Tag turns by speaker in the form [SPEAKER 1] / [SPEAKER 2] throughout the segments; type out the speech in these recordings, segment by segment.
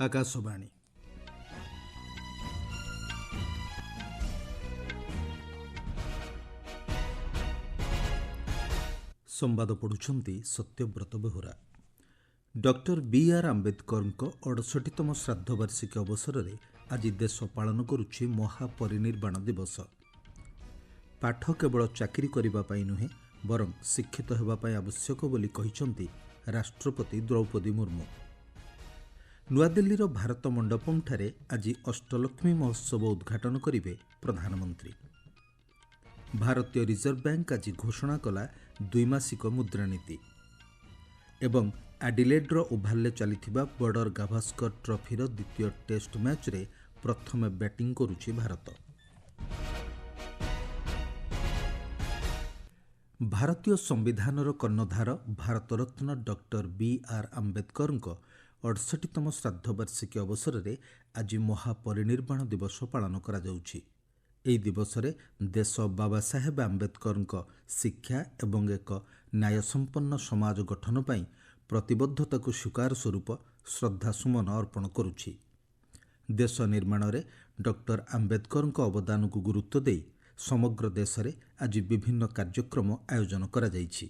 [SPEAKER 1] ଆକାଶବାଣୀ। ସମ୍ବାଦ ପଢ଼ୁଛନ୍ତି Satyabrata Behura. Doctor B R ଆମ୍ବେଦକରଙ୍କ 68ତମ ଶ୍ରାଦ୍ଧବାର୍ଷିକୀ ଅବସରରେ ଆଜି ଦେଶ ପାଳନ କରୁଛି ମହାପରିନିର୍ବାଣ ଦିବସ। ପାଠ କେବଳ ଚାକିରି କରିବା ପାଇଁ ନୁହେଁ, ବରଂ ଶିକ୍ଷିତ ହେବା ପାଇଁ ଆବଶ୍ୟକ ବୋଲି କହିଛନ୍ତି ରାଷ୍ଟ୍ରପତି ଦ୍ରୌପଦୀ ମୁର୍ମୁ। ନୂଆଦିଲ୍ଲୀର ଭାରତ ମଣ୍ଡପମ୍ଠାରେ ଆଜି ଅଷ୍ଟଲକ୍ଷ୍ମୀ ମହୋତ୍ସବ ଉଦ୍ଘାଟନ କରିବେ ପ୍ରଧାନମନ୍ତ୍ରୀ। ଭାରତୀୟ ରିଜର୍ଭ ବ୍ୟାଙ୍କ ଆଜି ଘୋଷଣା କଲା ଦ୍ୱିମାସିକ ମୁଦ୍ରାନୀତି। ଏବଂ ଆଡିଲେଡ୍ର ଓଭାଲ୍ରେ ଚାଲିଥିବା ବର୍ଡର ଗାଭାସ୍କର ଟ୍ରଫିର ଦ୍ୱିତୀୟ ଟେଷ୍ଟ ମ୍ୟାଚ୍ରେ ପ୍ରଥମେ ବ୍ୟାଟିଂ କରୁଛି ଭାରତ। ଭାରତୀୟ ସମ୍ବିଧାନର କର୍ଣ୍ଣଧାର ଭାରତରତ୍ନ ଡକ୍ଟର ବିଆର୍ ଆମ୍ବେଦକରଙ୍କ 68ତମ ଶ୍ରାଦ୍ଧବାର୍ଷିକୀ ଅବସରରେ ଆଜି ମହାପରିନିର୍ବାଣ ଦିବସ ପାଳନ କରାଯାଉଛି। ଏହି ଦିବସରେ ଦେଶ ବାବା ସାହେବ ଆମ୍ବେଦକରଙ୍କ ଶିକ୍ଷା ଏବଂ ଏକ ନ୍ୟାୟସମ୍ପନ୍ନ ସମାଜ ଗଠନ ପାଇଁ ପ୍ରତିବଦ୍ଧତାକୁ ସ୍ୱୀକାର ସ୍ୱରୂପ ଶ୍ରଦ୍ଧାସୁମନ ଅର୍ପଣ କରୁଛି। ଦେଶ ନିର୍ମାଣରେ ଡକ୍ଟର ଆମ୍ବେଦକରଙ୍କ ଅବଦାନକୁ ଗୁରୁତ୍ୱ ଦେଇ ସମଗ୍ର ଦେଶରେ ଆଜି ବିଭିନ୍ନ କାର୍ଯ୍ୟକ୍ରମ ଆୟୋଜନ କରାଯାଇଛି।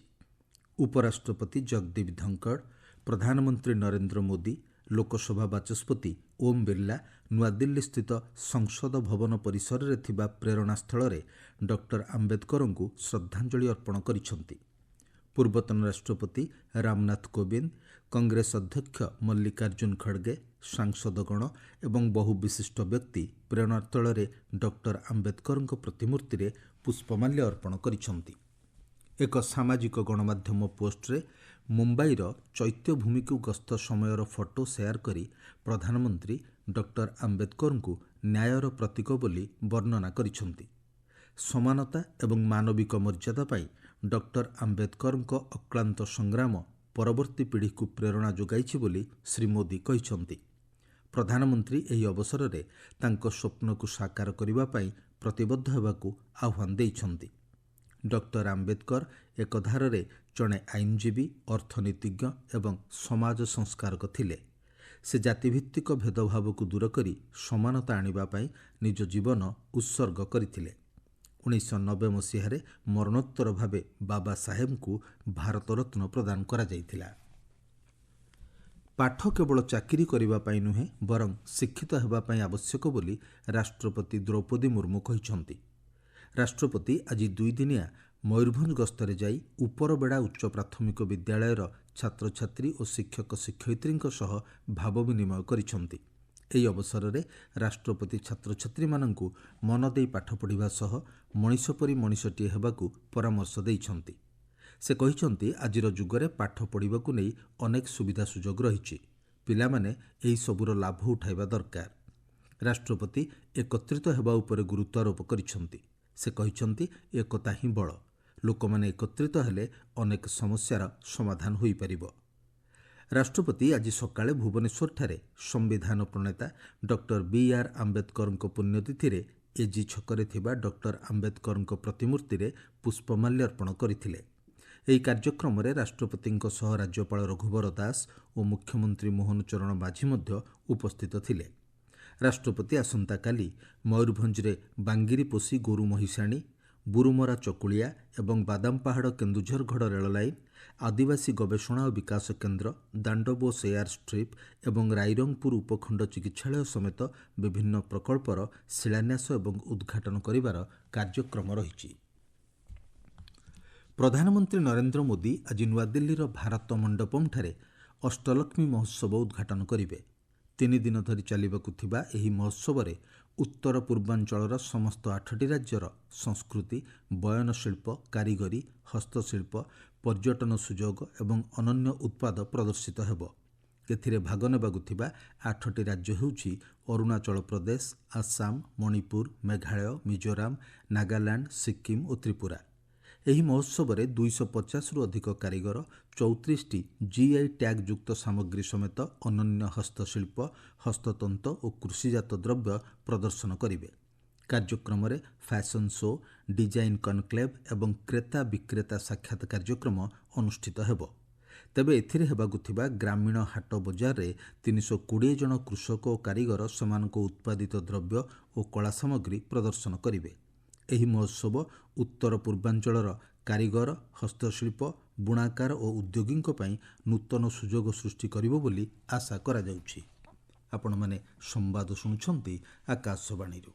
[SPEAKER 1] ଉପରାଷ୍ଟ୍ରପତି ଜଗଦୀପ ଧଙ୍କଡ଼, ପ୍ରଧାନମନ୍ତ୍ରୀ ନରେନ୍ଦ୍ର ମୋଦି, ଲୋକସଭା ବାଚସ୍ପତି ଓମ୍ ବିର୍ଲା ନୂଆଦିଲ୍ଲୀସ୍ଥିତ ସଂସଦ ଭବନ ପରିସରରେ ଥିବା ପ୍ରେରଣା ସ୍ଥଳରେ ଡକ୍ଟର ଆମ୍ବେଦକରଙ୍କୁ ଶ୍ରଦ୍ଧାଞ୍ଜଳି ଅର୍ପଣ କରିଛନ୍ତି। ପୂର୍ବତନ ରାଷ୍ଟ୍ରପତି ରାମନାଥ କୋବିନ୍ଦ, କଂଗ୍ରେସ ଅଧ୍ୟକ୍ଷ ମଲ୍ଲିକାର୍ଜୁନ ଖଡ଼ଗେ, ସାଂସଦଗଣ ଏବଂ ବହୁ ବିଶିଷ୍ଟ ବ୍ୟକ୍ତି ପ୍ରେରଣାସ୍ଥଳରେ ଡକ୍ଟର ଆମ୍ବେଦକରଙ୍କ ପ୍ରତିମୂର୍ତ୍ତିରେ ପୁଷ୍ପମାଲ୍ୟ ଅର୍ପଣ କରିଛନ୍ତି। ଏକ ସାମାଜିକ ଗଣମାଧ୍ୟମ ପୋଷ୍ଟରେ ମୁମ୍ବାଇର ଚୈତ୍ୟଭୂମିକୁ ଗସ୍ତ ସମୟର ଫଟୋ ସେୟାର କରି ପ୍ରଧାନମନ୍ତ୍ରୀ ଡକ୍ଟର ଆମ୍ବେଦକରଙ୍କୁ ନ୍ୟାୟର ପ୍ରତୀକ ବୋଲି ବର୍ଣ୍ଣନା କରିଛନ୍ତି। ସମାନତା ଏବଂ ମାନବିକ ମର୍ଯ୍ୟାଦା ପାଇଁ ଡକ୍ଟର ଆମ୍ବେଦକରଙ୍କ ଅକ୍ଳାନ୍ତ ସଂଗ୍ରାମ ପରବର୍ତ୍ତୀ ପିଢ଼ିକୁ ପ୍ରେରଣା ଯୋଗାଇଛି ବୋଲି ଶ୍ରୀ ମୋଦି କହିଛନ୍ତି। ପ୍ରଧାନମନ୍ତ୍ରୀ ଏହି ଅବସରରେ ତାଙ୍କ ସ୍ୱପ୍ନକୁ ସାକାର କରିବା ପାଇଁ ପ୍ରତିବଦ୍ଧ ହେବାକୁ ଆହ୍ୱାନ ଦେଇଛନ୍ତି। ଡକ୍ଟର ଆମ୍ବେଦକର ଏକଧାରରେ ଜଣେ ଆଇନଜୀବୀ, ଅର୍ଥନୀତିଜ୍ଞ ଏବଂ ସମାଜ ସଂସ୍କାରକ ଥିଲେ। ସେ ଜାତିଭିତ୍ତିକ ଭେଦଭାବକୁ ଦୂର କରି ସମାନତା ଆଣିବା ପାଇଁ ନିଜ ଜୀବନ ଉତ୍ସର୍ଗ କରିଥିଲେ। 1990 ମସିହାରେ ମରଣୋତ୍ତର ଭାବେ ବାବା ସାହେବଙ୍କୁ ଭାରତରତ୍ନ ପ୍ରଦାନ କରାଯାଇଥିଲା। ପାଠ କେବଳ ଚାକିରି କରିବା ପାଇଁ ନୁହେଁ, ବରଂ ଶିକ୍ଷିତ ହେବା ପାଇଁ ଆବଶ୍ୟକ ବୋଲି ରାଷ୍ଟ୍ରପତି ଦ୍ରୌପଦୀ ମୁର୍ମୁ କହିଛନ୍ତି। ରାଷ୍ଟ୍ରପତି ଆଜି 2 ଦିନିଆ ମୟୂରଭଞ୍ଜ ଗସ୍ତରେ ଯାଇ ଉପରବେଡ଼ା ଉଚ୍ଚ ପ୍ରାଥମିକ ବିଦ୍ୟାଳୟର ଛାତ୍ରଛାତ୍ରୀ ଓ ଶିକ୍ଷକ ଶିକ୍ଷୟିତ୍ରୀଙ୍କ ସହ ଭାବ ବିନିମୟ କରିଛନ୍ତି। ଏହି ଅବସରରେ ରାଷ୍ଟ୍ରପତି ଛାତ୍ରଛାତ୍ରୀମାନଙ୍କୁ ମନ ଦେଇ ପାଠ ପଢ଼ିବା ସହ ମଣିଷ ପରି ମଣିଷଟିଏ ହେବାକୁ ପରାମର୍ଶ ଦେଇଛନ୍ତି। ସେ କହିଛନ୍ତି, ଆଜିର ଯୁଗରେ ପାଠ ପଢ଼ିବାକୁ ନେଇ ଅନେକ ସୁବିଧା ସୁଯୋଗ ରହିଛି। ପିଲାମାନେ ଏହି ସବୁର ଲାଭ ଉଠାଇବା ଦରକାର। ରାଷ୍ଟ୍ରପତି ଏକତ୍ରିତ ହେବା ଉପରେ ଗୁରୁତ୍ୱାରୋପ କରିଛନ୍ତି। ସେ କହିଛନ୍ତି, ଏକତା ହିଁ ବଳ। ଲୋକମାନେ ଏକତ୍ରିତ ହେଲେ ଅନେକ ସମସ୍ୟାର ସମାଧାନ ହୋଇପାରିବ। ରାଷ୍ଟ୍ରପତି ଆଜି ସକାଳେ ଭୁବନେଶ୍ୱରଠାରେ ସମ୍ବିଧାନ ପ୍ରଣେତା ଡକ୍ଟର ବିଆର୍ ଆମ୍ବେଦକରଙ୍କ ପୁଣ୍ୟତିଥିରେ ଏଜି ଛକରେ ଥିବା ଡକ୍ଟର ଆମ୍ବେଦକରଙ୍କ ପ୍ରତିମୂର୍ତ୍ତିରେ ପୁଷ୍ପମାଲ୍ୟ ଅର୍ପଣ କରିଥିଲେ। ଏହି କାର୍ଯ୍ୟକ୍ରମରେ ରାଷ୍ଟ୍ରପତିଙ୍କ ସହ ରାଜ୍ୟପାଳ ରଘୁବର ଦାସ ଓ ମୁଖ୍ୟମନ୍ତ୍ରୀ ମୋହନ ଚରଣ ମାଝୀ ମଧ୍ୟ ଉପସ୍ଥିତ ଥିଲେ। ରାଷ୍ଟ୍ରପତି ଆସନ୍ତାକାଲି ମୟୂରଭଞ୍ଜରେ ବାଙ୍ଗିରିପୋଷି ଗୋରୁ ମହିଷାଣୀ, ବୁରୁମରା ଚକୁଳିଆ ଏବଂ ବାଦାମପାହାଡ଼ କେନ୍ଦୁଝରଗଡ଼ ରେଳ ଲାଇନ୍, ଆଦିବାସୀ ଗବେଷଣା ଓ ବିକାଶ କେନ୍ଦ୍ର, ଦାଣ୍ଡବୋସ୍ ଏୟାର ଷ୍ଟ୍ରିପ୍ ଏବଂ ରାଇରଙ୍ଗପୁର ଉପଖଣ୍ଡ ଚିକିତ୍ସାଳୟ ସମେତ ବିଭିନ୍ନ ପ୍ରକଳ୍ପର ଶିଳାନ୍ୟାସ ଏବଂ ଉଦ୍ଘାଟନ କରିବାର କାର୍ଯ୍ୟକ୍ରମ ରହିଛି। ପ୍ରଧାନମନ୍ତ୍ରୀ ନରେନ୍ଦ୍ର ମୋଦି ଆଜି ନୂଆଦିଲ୍ଲୀର ଭାରତ ମଣ୍ଡପମ୍ଠାରେ ଅଷ୍ଟଲକ୍ଷ୍ମୀ ମହୋତ୍ସବ ଉଦ୍ଘାଟନ କରିବେ। 3 ଦିନ ଧରି ଚାଲିବାକୁ ଥିବା ଏହି ମହୋତ୍ସବରେ ଉତ୍ତର ପୂର୍ବାଞ୍ଚଳର ସମସ୍ତ 8ଟି ରାଜ୍ୟର ସଂସ୍କୃତି, ବୟନଶିଳ୍ପ, କାରିଗରୀ, ହସ୍ତଶିଳ୍ପ, ପର୍ଯ୍ୟଟନ ସୁଯୋଗ ଏବଂ ଅନନ୍ୟ ଉତ୍ପାଦ ପ୍ରଦର୍ଶିତ ହେବ। ଏଥିରେ ଭାଗ ନେବାକୁ ଥିବା 8ଟି ରାଜ୍ୟ ହେଉଛି ଅରୁଣାଚଳ ପ୍ରଦେଶ, ଆସାମ, ମଣିପୁର, ମେଘାଳୟ, ମିଜୋରାମ, ନାଗାଲାଣ୍ଡ, ସିକ୍କିମ ଓ ତ୍ରିପୁରା। ଏହି ମହୋତ୍ସବରେ 250ରୁ ଅଧିକ କାରିଗର 34ଟି GI ଟ୍ୟାଗ୍ ଯୁକ୍ତ ସାମଗ୍ରୀ ସମେତ ଅନନ୍ୟ ହସ୍ତଶିଳ୍ପ, ହସ୍ତତନ୍ତ ଓ କୃଷିଜାତ ଦ୍ରବ୍ୟ ପ୍ରଦର୍ଶନ କରିବେ। କାର୍ଯ୍ୟକ୍ରମରେ ଫ୍ୟାଶନ ଶୋ, ଡିଜାଇନ୍ କନକ୍ଲେଭ୍ ଏବଂ କ୍ରେତା ବିକ୍ରେତା ସାକ୍ଷାତ କାର୍ଯ୍ୟକ୍ରମ ଅନୁଷ୍ଠିତ ହେବ। ତେବେ ଏଥିରେ ହେବାକୁ ଥିବା ଗ୍ରାମୀଣ ହାଟ ବଜାରରେ 320 ଜଣ କୃଷକ ଓ କାରିଗର ସେମାନଙ୍କ ଉତ୍ପାଦିତ ଦ୍ରବ୍ୟ ଓ କଳା ସାମଗ୍ରୀ ପ୍ରଦର୍ଶନ କରିବେ। ଏହି ମହୋତ୍ସବ ଉତ୍ତର ପୂର୍ବାଞ୍ଚଳର କାରିଗର, ହସ୍ତଶିଳ୍ପ, ବୁଣାକାର ଓ ଉଦ୍ୟୋଗୀଙ୍କ ପାଇଁ ନୂତନ ସୁଯୋଗ ସୃଷ୍ଟି କରିବ ବୋଲି ଆଶା କରାଯାଉଛି। ଆପଣମାନେ ସମ୍ବାଦ ଶୁଣୁଛନ୍ତି ଆକାଶବାଣୀରୁ।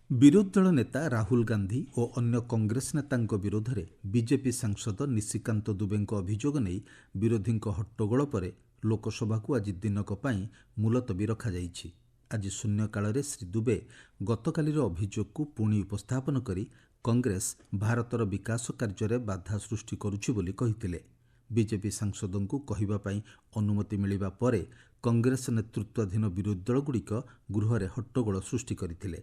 [SPEAKER 1] ବିରୋଧୀ ଦଳ ନେତା ରାହୁଲ ଗାନ୍ଧୀ ଓ ଅନ୍ୟ କଂଗ୍ରେସ ନେତାଙ୍କ ବିରୋଧରେ ବିଜେପି ସାଂସଦ ନିଶିକାନ୍ତ ଦୁବେଙ୍କ ଅଭିଯୋଗ ନେଇ ବିରୋଧୀଙ୍କ ହଟ୍ଟଗୋଳ ପରେ ଲୋକସଭାକୁ ଆଜି ଦିନକ ପାଇଁ ମୁଲତବୀ ରଖାଯାଇଛି। ଆଜି ଶୂନ୍ୟକାଳରେ ଶ୍ରୀ ଦୁବେ ଗତକାଲିର ଅଭିଯୋଗକୁ ପୁଣି ଉପସ୍ଥାପନ କରି କଂଗ୍ରେସ ଭାରତର ବିକାଶ କାର୍ଯ୍ୟରେ ବାଧା ସୃଷ୍ଟି କରୁଛି ବୋଲି କହିଥିଲେ। ବିଜେପି ସାଂସଦଙ୍କୁ କହିବା ପାଇଁ ଅନୁମତି ମିଳିବା ପରେ କଂଗ୍ରେସ ନେତୃତ୍ୱାଧୀନ ବିରୋଧୀ ଦଳଗୁଡ଼ିକ ଗୃହରେ ହଟ୍ଟଗୋଳ ସୃଷ୍ଟି କରିଥିଲେ।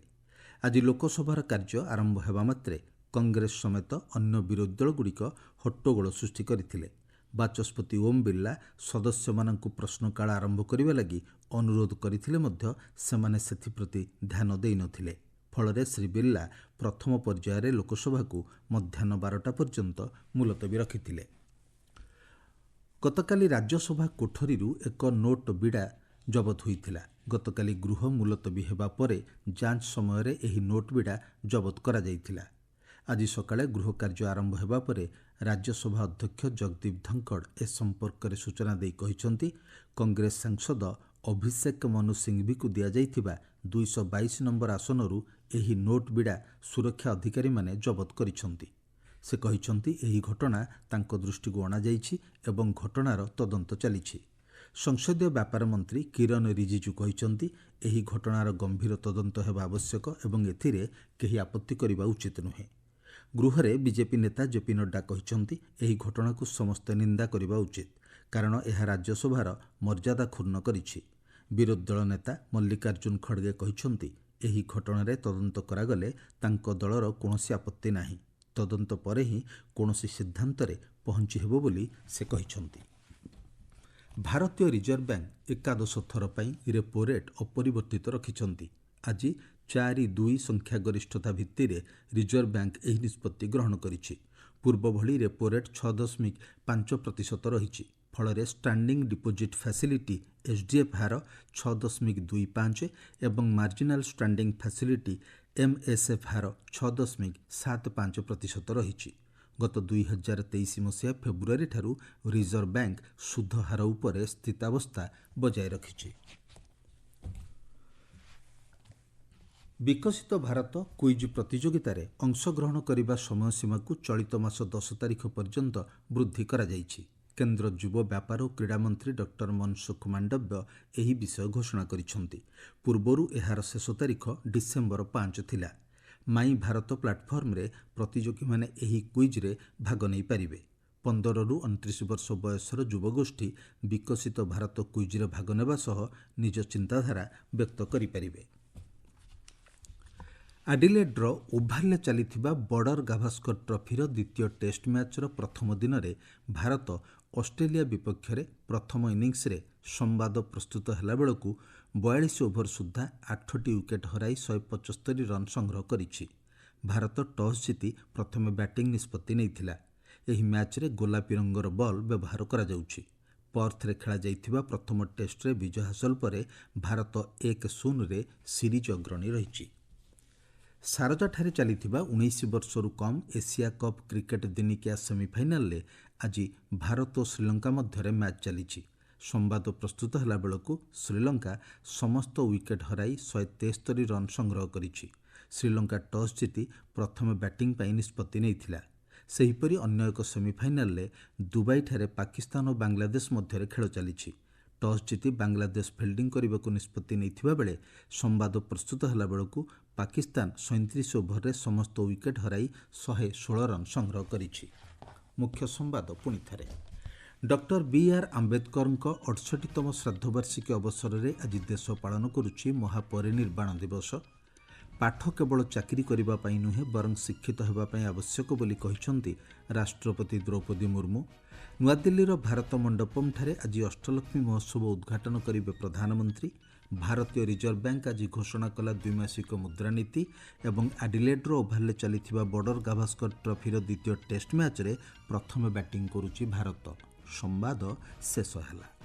[SPEAKER 1] ଆଜି ଲୋକସଭାର କାର୍ଯ୍ୟ ଆରମ୍ଭ ହେବା ମାତ୍ରେ କଂଗ୍ରେସ ସମେତ ଅନ୍ୟ ବିରୋଧୀ ଦଳଗୁଡ଼ିକ ହଟ୍ଟଗୋଳ ସୃଷ୍ଟି କରିଥିଲେ। ବାଚସ୍ପତି ଓମ୍ ବିର୍ଲା ସଦସ୍ୟମାନଙ୍କୁ ପ୍ରଶ୍ନକାଳ ଆରମ୍ଭ କରିବା ଲାଗି ଅନୁରୋଧ କରିଥିଲେ ମଧ୍ୟ ସେମାନେ ସେଥିପ୍ରତି ଧ୍ୟାନ ଦେଇନଥିଲେ। ଫଳରେ ଶ୍ରୀ ବିର୍ଲା ପ୍ରଥମ ପର୍ଯ୍ୟାୟରେ ଲୋକସଭାକୁ ମଧ୍ୟାହ୍ନ 12ଟା ପର୍ଯ୍ୟନ୍ତ ମୁଲତବୀ ରଖିଥିଲେ। ଗତକାଲି ରାଜ୍ୟସଭା କୋଠରୀରୁ ଏକ ନୋଟ୍ ବିଡ଼ା ଜବତ ହୋଇଥିଲା। ଗତକାଲି ଗୃହ ମୁଲତବୀ ହେବା ପରେ ଯାଞ୍ଚ ସମୟରେ ଏହି ନୋଟ୍ ବିଡ଼ା ଜବତ କରାଯାଇଥିଲା। ଆଜି ସକାଳେ ଗୃହ କାର୍ଯ୍ୟ ଆରମ୍ଭ ହେବା ପରେ ରାଜ୍ୟସଭା ଅଧ୍ୟକ୍ଷ ଜଗଦୀପ ଧଙ୍କଡ଼ ଏ ସମ୍ପର୍କରେ ସୂଚନା ଦେଇ କହିଛନ୍ତି, କଂଗ୍ରେସ ସାଂସଦ ଅଭିଷେକ ମନୁ ସିଂଘଭିଙ୍କୁ ଦିଆଯାଇଥିବା 222 ନମ୍ବର ଆସନରୁ ଏହି ନୋଟ୍ ବିଡ଼ା ସୁରକ୍ଷା ଅଧିକାରୀମାନେ ଜବତ କରିଛନ୍ତି। ସେ କହିଛନ୍ତି ଏହି ଘଟଣା ତାଙ୍କ ଦୃଷ୍ଟିକୁ ଅଣାଯାଇଛି ଏବଂ ଘଟଣାର ତଦନ୍ତ ଚାଲିଛି। ସଂସଦୀୟ ବ୍ୟାପାର ମନ୍ତ୍ରୀ କିରଣ ରିଜିଜୁ କହିଛନ୍ତି, ଏହି ଘଟଣାର ଗମ୍ଭୀର ତଦନ୍ତ ହେବା ଆବଶ୍ୟକ ଏବଂ ଏଥିରେ କେହି ଆପତ୍ତି କରିବା ଉଚିତ ନୁହେଁ। ଗୃହରେ ବିଜେପି ନେତା ଜେପି ନଡ୍ଡା କହିଛନ୍ତି, ଏହି ଘଟଣାକୁ ସମସ୍ତେ ନିନ୍ଦା କରିବା ଉଚିତ, କାରଣ ଏହା ରାଜ୍ୟସଭାର ମର୍ଯ୍ୟାଦା କ୍ଷୁର୍ଣ୍ଣ କରିଛି। ବିରୋଧୀ ଦଳ ନେତା ମଲ୍ଲିକାର୍ଜୁନ ଖଡ଼ଗେ କହିଛନ୍ତି, ଏହି ଘଟଣାରେ ତଦନ୍ତ କରାଗଲେ ତାଙ୍କ ଦଳର କୌଣସି ଆପତ୍ତି ନାହିଁ। ତଦନ୍ତ ପରେ ହିଁ କୌଣସି ସିଦ୍ଧାନ୍ତରେ ପହଞ୍ଚି ହେବ ବୋଲି ସେ କହିଛନ୍ତି। ଭାରତୀୟ ରିଜର୍ଭ ବ୍ୟାଙ୍କ ଏକାଦଶ ଥର ପାଇଁ ରେପୋ ରେଟ୍ ଅପରିବର୍ତ୍ତିତ ରଖିଛନ୍ତି। ଆଜି 4-2 ସଂଖ୍ୟାଗରିଷ୍ଠତା ଭିତ୍ତିରେ ରିଜର୍ଭ ବ୍ୟାଙ୍କ ଏହି ନିଷ୍ପତ୍ତି ଗ୍ରହଣ କରିଛି। ପୂର୍ବ ଭଳି ରେପୋ ରେଟ୍ 6.5% ରହିଛି। ଫଳରେ ଷ୍ଟାଣ୍ଡିଂ ଡିପୋଜିଟ୍ ଫ୍ୟାସିଲିଟି ଏସ୍ଡିଏଫ୍ ହାର 6.25 ଏବଂ ମାର୍ଜିନାଲ ଷ୍ଟାଣ୍ଡିଂ ଫ୍ୟାସିଲିଟି ଏମ୍ଏସ୍ଏଫ୍ ହାର 6.75% ରହିଛି। ଗତ 2023 ମସିହା ଫେବୃଆରୀ ଠାରୁ ରିଜର୍ଭ ବ୍ୟାଙ୍କ ସୁଧ ହାର ଉପରେ ସ୍ଥିତାବସ୍ଥା ବଜାୟ ରଖିଛି। ବିକଶିତ ଭାରତ କୁଇଜ୍ ପ୍ରତିଯୋଗିତାରେ ଅଂଶଗ୍ରହଣ କରିବା ସମୟସୀମାକୁ ଚଳିତ ମାସ 10 ତାରିଖ ପର୍ଯ୍ୟନ୍ତ ବୃଦ୍ଧି କରାଯାଇଛି। କେନ୍ଦ୍ର ଯୁବ ବ୍ୟାପାର ଓ କ୍ରୀଡ଼ା ମନ୍ତ୍ରୀ ଡକ୍ଟର ମନସୁଖ ମାଣ୍ଡବ୍ୟ ଏହି ବିଷୟ ଘୋଷଣା କରିଛନ୍ତି। ପୂର୍ବରୁ ଏହାର ଶେଷ ତାରିଖ ଡିସେମ୍ବର 5 ଥିଲା। ମାଇ ଭାରତ ପ୍ଲାଟଫର୍ମରେ ପ୍ରତିଯୋଗୀମାନେ ଏହି କୁଇଜ୍ରେ ଭାଗ ନେଇପାରିବେ। 15ରୁ 29 ବର୍ଷ ବୟସର ଯୁବଗୋଷ୍ଠୀ ବିକଶିତ ଭାରତ କୁଇଜ୍ରେ ଭାଗ ନେବା ସହ ନିଜ ଚିନ୍ତାଧାରା ବ୍ୟକ୍ତ କରିପାରିବେ। ଆଡିଲେଡ୍ର ଓଭାଲରେ ଚାଲିଥିବା ବର୍ଡର ଗାଭାସ୍କର ଟ୍ରଫିର ଦ୍ୱିତୀୟ ଟେଷ୍ଟ ମ୍ୟାଚ୍ର ପ୍ରଥମ ଦିନରେ ଭାରତ ଅଷ୍ଟ୍ରେଲିଆ ବିପକ୍ଷରେ ପ୍ରଥମ ଇନିଂସରେ ସମ୍ବାଦ ପ୍ରସ୍ତୁତ ହେଲାବେଳକୁ 42 ଓଭର ସୁଦ୍ଧା 8ଟି ୱିକେଟ୍ ହରାଇ 175 ରନ୍ ସଂଗ୍ରହ କରିଛି। ଭାରତ ଟସ୍ ଜିତି ପ୍ରଥମେ ବ୍ୟାଟିଂ ନିଷ୍ପତ୍ତି ନେଇଥିଲା। ଏହି ମ୍ୟାଚ୍ରେ ଗୋଲାପୀ ରଙ୍ଗର ବଲ୍ ବ୍ୟବହାର କରାଯାଉଛି। ପର୍ଥରେ ଖେଳାଯାଇଥିବା ପ୍ରଥମ ଟେଷ୍ଟରେ ବିଜୟ ହାସଲ ପରେ ଭାରତ 1-0ରେ ସିରିଜ୍ ଅଗ୍ରଣୀ ରହିଛି। ସାରଜାଠାରେ ଚାଲିଥିବା 19 ବର୍ଷରୁ କମ୍ ଏସିଆ କପ୍ କ୍ରିକେଟ ଦିନିକିଆ ସେମିଫାଇନାଲରେ ଆଜି ଭାରତ ଓ ଶ୍ରୀଲଙ୍କା ମଧ୍ୟରେ ମ୍ୟାଚ୍ ଚାଲିଛି। ସମ୍ବାଦ ପ୍ରସ୍ତୁତ ହେଲାବେଳକୁ ଶ୍ରୀଲଙ୍କା ସମସ୍ତ ୱିକେଟ୍ ହରାଇ 173 ରନ୍ ସଂଗ୍ରହ କରିଛି। ଶ୍ରୀଲଙ୍କା ଟସ୍ ଜିତି ପ୍ରଥମେ ବ୍ୟାଟିଂ ପାଇଁ ନିଷ୍ପତ୍ତି ନେଇଥିଲା। ସେହିପରି ଅନ୍ୟ ଏକ ସେମିଫାଇନାଲରେ ଦୁବାଇଠାରେ ପାକିସ୍ତାନ ଓ ବାଂଲାଦେଶ ମଧ୍ୟରେ ଖେଳ ଚାଲିଛି। ଟସ୍ ଜିତି ବାଂଲାଦେଶ ଫିଲ୍ଡିଂ କରିବାକୁ ନିଷ୍ପତ୍ତି ନେଇଥିବା ବେଳେ ସମ୍ବାଦ ପ୍ରସ୍ତୁତ ହେଲାବେଳକୁ ପାକିସ୍ତାନ 37 ଓଭରରେ ସମସ୍ତ ୱିକେଟ୍ ହରାଇ 116 ରନ୍ ସଂଗ୍ରହ କରିଛି। ମୁଖ୍ୟ ସମ୍ବାଦ ପୁଣିଥରେ। ଡକ୍ଟର ବିଆର୍ ଆମ୍ବେଦକରଙ୍କ 68ତମ ଶ୍ରାଦ୍ଧବାର୍ଷିକୀ ଅବସରରେ ଆଜି ଦେଶ ପାଳନ କରୁଛି ମହାପରିନିର୍ବାଣ ଦିବସ। ପାଠ କେବଳ ଚାକିରି କରିବା ପାଇଁ ନୁହେଁ ବରଂ ଶିକ୍ଷିତ ହେବା ପାଇଁ ଆବଶ୍ୟକ ବୋଲି କହିଛନ୍ତି ରାଷ୍ଟ୍ରପତି ଦ୍ରୌପଦୀ ମୁର୍ମୁ। ନୂଆଦିଲ୍ଲୀର ଭାରତ ମଣ୍ଡପମ୍ଠାରେ ଆଜି ଅଷ୍ଟଲକ୍ଷ୍ମୀ ମହୋତ୍ସବ ଉଦ୍ଘାଟନ କରିବେ ପ୍ରଧାନମନ୍ତ୍ରୀ। ଭାରତୀୟ ରିଜର୍ଭ ବ୍ୟାଙ୍କ ଆଜି ଘୋଷଣା କଲା ଦ୍ୱିମାସିକ ମୁଦ୍ରାନୀତି ଏବଂ ଆଡିଲେଡ୍ର ଓଭାଲରେ ଚାଲିଥିବା ବର୍ଡର ଗାଭାସ୍କର ଟ୍ରଫିର ଦ୍ୱିତୀୟ ଟେଷ୍ଟ ମ୍ୟାଚ୍ରେ ପ୍ରଥମେ ବ୍ୟାଟିଂ କରୁଛି ଭାରତ। ସମ୍ବାଦ ଶେଷ ହେଲା।